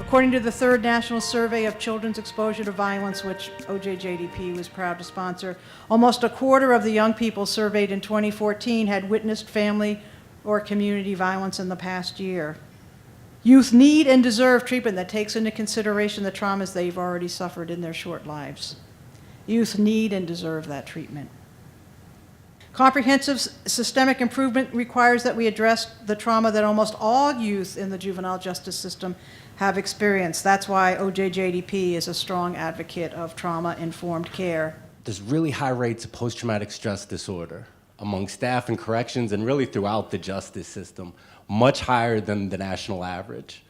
According to the third National Survey of Children's Exposure to Violence, which OJJDP was proud to sponsor, almost a quarter of the young people surveyed in 2014 had witnessed family or community violence in the past year. Youth need and deserve treatment that takes into consideration the traumas they've already suffered in their short lives. Youth need and deserve that treatment. Comprehensive systemic improvement requires that we address the trauma that almost all youth in the juvenile justice system have experienced. That's why OJJDP is a strong advocate of trauma-informed care. There's really high rates of post-traumatic stress disorder among staff in corrections and really throughout the justice system, much higher than the national average,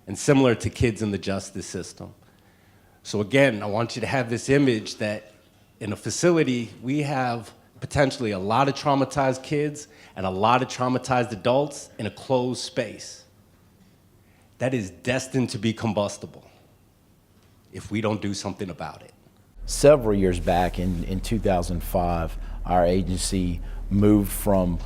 and similar to kids in the justice system. So again, I want you to have this image that in a facility, we have potentially a lot of traumatized kids and a lot of traumatized adults in a closed space. That is destined to be combustible if we don't do something about it. Several years back in 2005, our agency moved from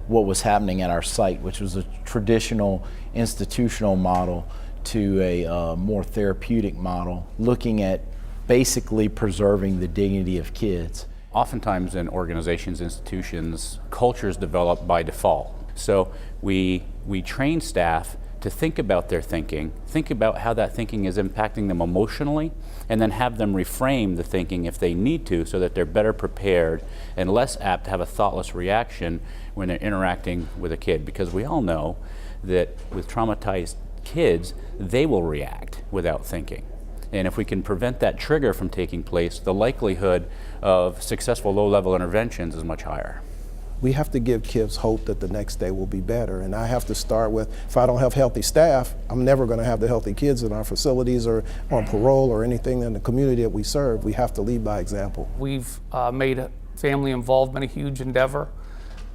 what was happening at our site, which was a traditional institutional model, to a more therapeutic model, looking at basically preserving the dignity of kids. Oftentimes in organizations, institutions, cultures develop by default. So we train staff to think about their thinking, think about how that thinking is impacting them emotionally, and then have them reframe the thinking if they need to so that they're better prepared and less apt to have a thoughtless reaction when they're interacting with a kid. Because we all know that with traumatized kids, they will react without thinking. And if we can prevent that trigger from taking place, the likelihood of successful low-level interventions is much higher. We have to give kids hope that the next day will be better. And I have to start with, if I don't have healthy staff, I'm never going to have the healthy kids in our facilities or on parole or anything in the community that we serve. We have to lead by example. We've made family involvement a huge endeavor,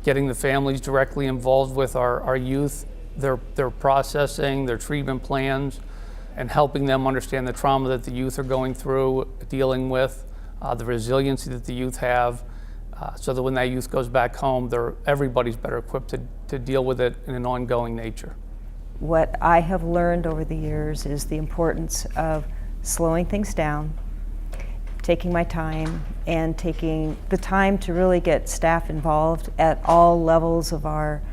getting the families directly involved with our youth, their processing, their treatment plans, and helping them understand the trauma that the youth are going through, dealing with, the resiliency that the youth have, so that when that youth goes back home, everybody's better equipped to deal with it in an ongoing nature. What I have learned over the years is the importance of slowing things down, taking my time, and taking the time to really get staff involved at all levels of our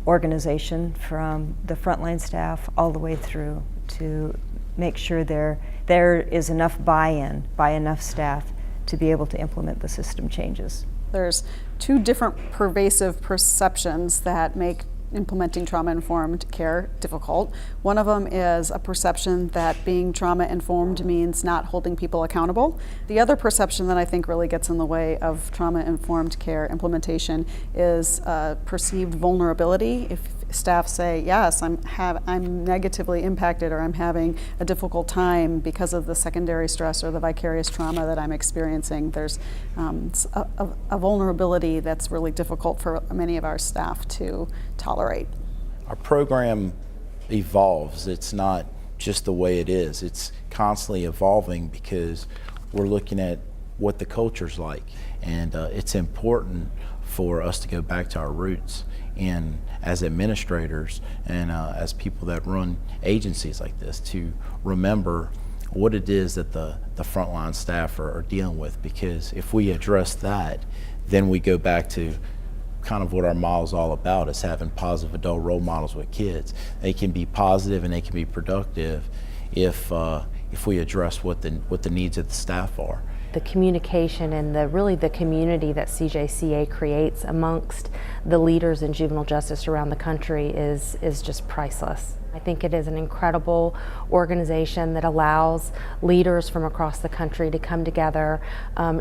organization, from the frontline staff all the way through, to make sure there is enough buy-in by enough staff to be able to implement the system changes. There's two different pervasive perceptions that make implementing trauma-informed care difficult. One of them is a perception that being trauma-informed means not holding people accountable. The other perception that I think really gets in the way of trauma-informed care implementation is perceived vulnerability. If staff say, yes, I'm negatively impacted, or I'm having a difficult time because of the secondary stress or the vicarious trauma that I'm experiencing, there's a vulnerability that's really difficult for many of our staff to tolerate. Our program evolves. It's not just the way it is. It's constantly evolving because we're looking at what the culture's like. And it's important for us to go back to our roots. And as administrators and as people that run agencies like this, to remember what it is that the frontline staff are dealing with. Because if we address that, then we go back to kind of what our model's all about, is having positive adult role models with kids. They can be positive and they can be productive if we address what the needs of the staff are. The communication and really the community that CJCA creates amongst the leaders in juvenile justice around the country is just priceless. I think it is an incredible organization that allows leaders from across the country to come together,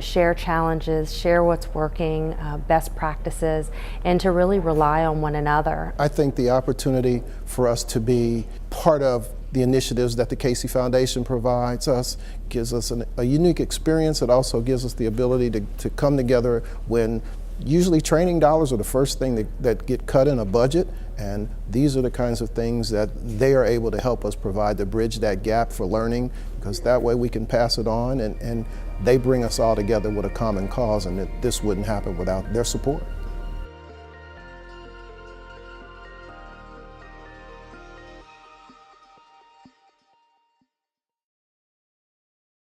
share challenges, share what's working, best practices, and to really rely on one another. I think the opportunity for us to be part of the initiatives that the Casey Foundation provides us gives us a unique experience. It also gives us the ability to come together when usually training dollars are the first thing that get cut in a budget, and these are the kinds of things that they are able to help us provide to bridge that gap for learning, because that way we can pass it on, and they bring us all together with a common cause, and this wouldn't happen without their support.